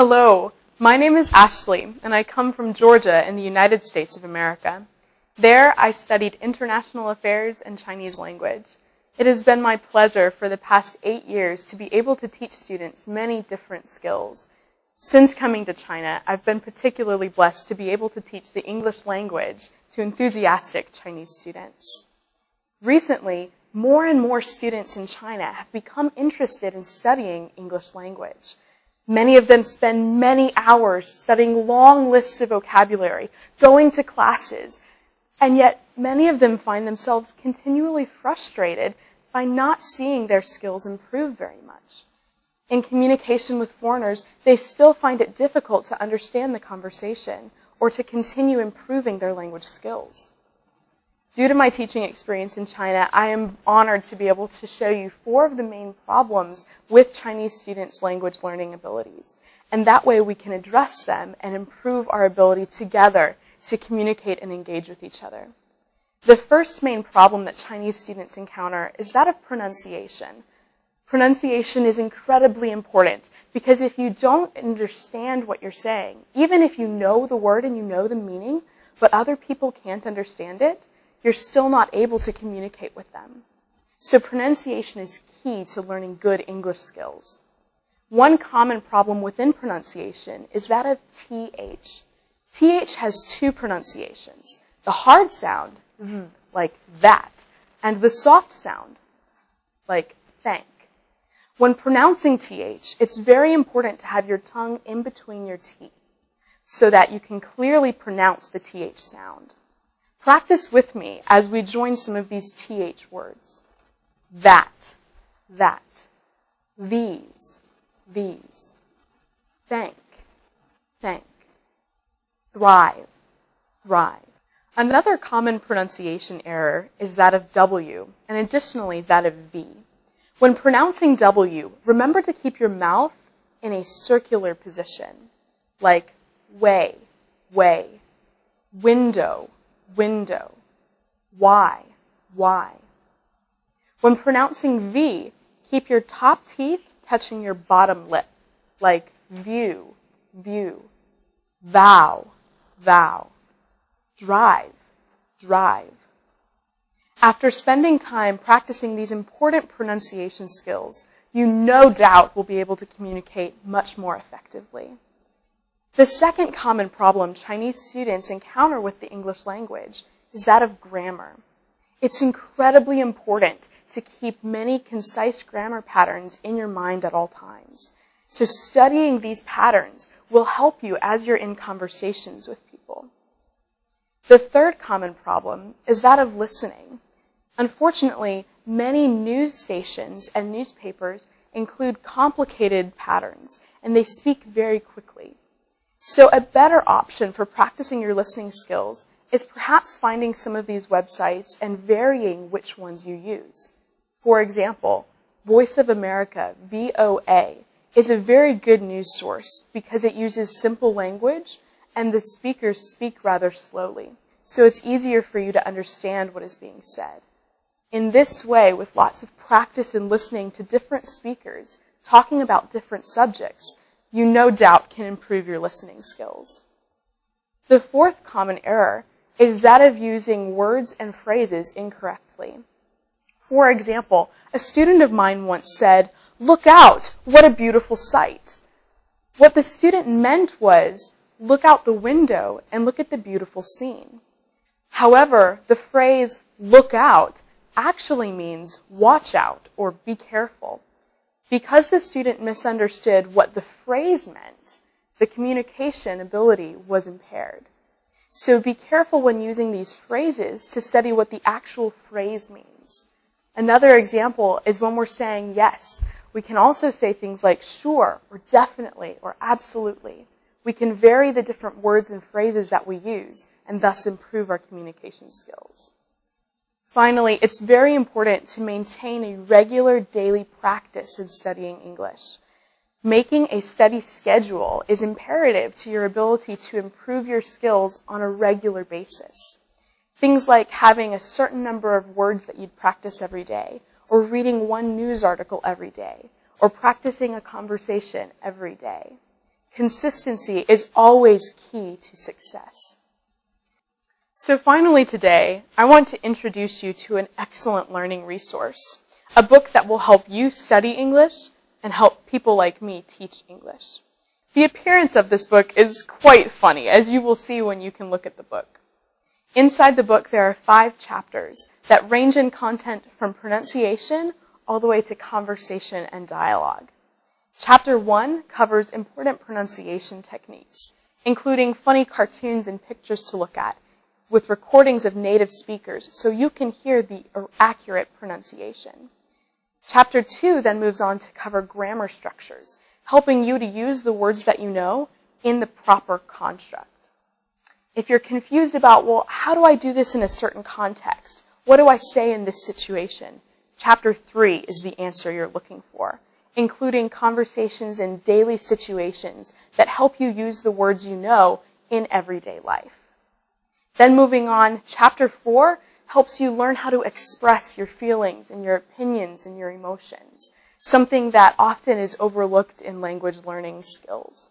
Hello, my name is Ashley, and I come from Georgia in the United States of America. There, I studied international affairs and Chinese language. It has been my pleasure for the past 8 years to be able to teach students many different skills. Since coming to China, I've been particularly blessed to be able to teach the English language to enthusiastic Chinese students. Recently, more and more students in China have become interested in studying English language. Many of them spend many hours studying long lists of vocabulary, going to classes, and yet many of them find themselves continually frustrated by not seeing their skills improve very much. In communication with foreigners, they still find it difficult to understand the conversation or to continue improving their language skills. Due to my teaching experience in China, I am honored to be able to show you 4 of the main problems with Chinese students' language learning abilities. And that way we can address them and improve our ability together to communicate and engage with each other. The first main problem that Chinese students encounter is that of pronunciation. Pronunciation is incredibly important because if you don't understand what you're saying, even if you know the word and you know the meaning, but other people can't understand it, you're still not able to communicate with them. So pronunciation is key to learning good English skills. One common problem within pronunciation is that of TH. TH has 2 pronunciations. The hard sound, th, like that, and the soft sound, like thank. When pronouncing TH, it's very important to have your tongue in between your teeth so that you can clearly pronounce the TH sound. Practice with me as we join some of these TH words. That, these, thank, thrive. Another common pronunciation error is that of W, and additionally that of V. When pronouncing W, remember to keep your mouth in a circular position, like way, window, why. When pronouncing V, keep your top teeth touching your bottom lip, like view, vow, drive. After spending time practicing these important pronunciation skills, you no doubt will be able to communicate much more effectively. The second common problem Chinese students encounter with the English language is that of grammar. It's incredibly important to keep many concise grammar patterns in your mind at all times. So studying these patterns will help you as you're in conversations with people. The third common problem is that of listening. Unfortunately, many news stations and newspapers include complicated patterns, and they speak very quickly. So a better option for practicing your listening skills is perhaps finding some of these websites and varying which ones you use. For example, Voice of America, VOA, is a very good news source because it uses simple language and the speakers speak rather slowly, so it's easier for you to understand what is being said. In this way, with lots of practice in listening to different speakers talking about different subjects, you no doubt can improve your listening skills. The fourth common error is that of using words and phrases incorrectly. For example, a student of mine once said, "Look out, what a beautiful sight." What the student meant was, look out the window and look at the beautiful scene. However, the phrase, look out, actually means watch out or be careful. Because the student misunderstood what the phrase meant, the communication ability was impaired. So be careful when using these phrases to study what the actual phrase means. Another example is when we're saying yes. We can also say things like sure, or definitely, or absolutely. We can vary the different words and phrases that we use, and thus improve our communication skills. Finally, it's very important to maintain a regular daily practice in studying English. Making a study schedule is imperative to your ability to improve your skills on a regular basis. Things like having a certain number of words that you'd practice every day, or reading one news article every day, or practicing a conversation every day. Consistency is always key to success. So finally today, I want to introduce you to an excellent learning resource, a book that will help you study English and help people like me teach English. The appearance of this book is quite funny, as you will see when you can look at the book. Inside the book, there are 5 chapters that range in content from pronunciation all the way to conversation and dialogue. Chapter 1 covers important pronunciation techniques, including funny cartoons and pictures to look at, with recordings of native speakers so you can hear the accurate pronunciation. Chapter 2 then moves on to cover grammar structures, helping you to use the words that you know in the proper construct. If you're confused about, well, how do I do this in a certain context? What do I say in this situation? Chapter 3 is the answer you're looking for, including conversations in daily situations that help you use the words you know in everyday life. Then moving on, Chapter 4 helps you learn how to express your feelings and your opinions and your emotions, something that often is overlooked in language learning skills.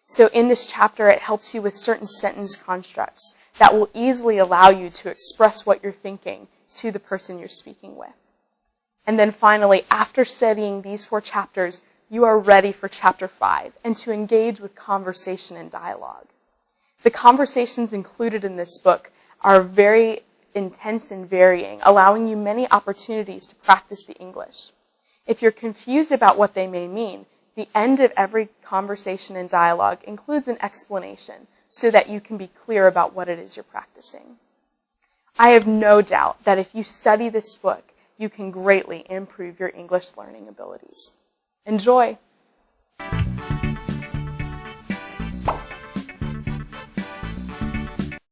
So in this chapter, it helps you with certain sentence constructs that will easily allow you to express what you're thinking to the person you're speaking with. And then finally, after studying these 4 chapters, you are ready for Chapter 5 and to engage with conversation and dialogue. The conversations included in this book are very intense and varying, allowing you many opportunities to practice the English. If you're confused about what they may mean, the end of every conversation and dialogue includes an explanation so that you can be clear about what it is you're practicing. I have no doubt that if you study this book, you can greatly improve your English learning abilities. Enjoy!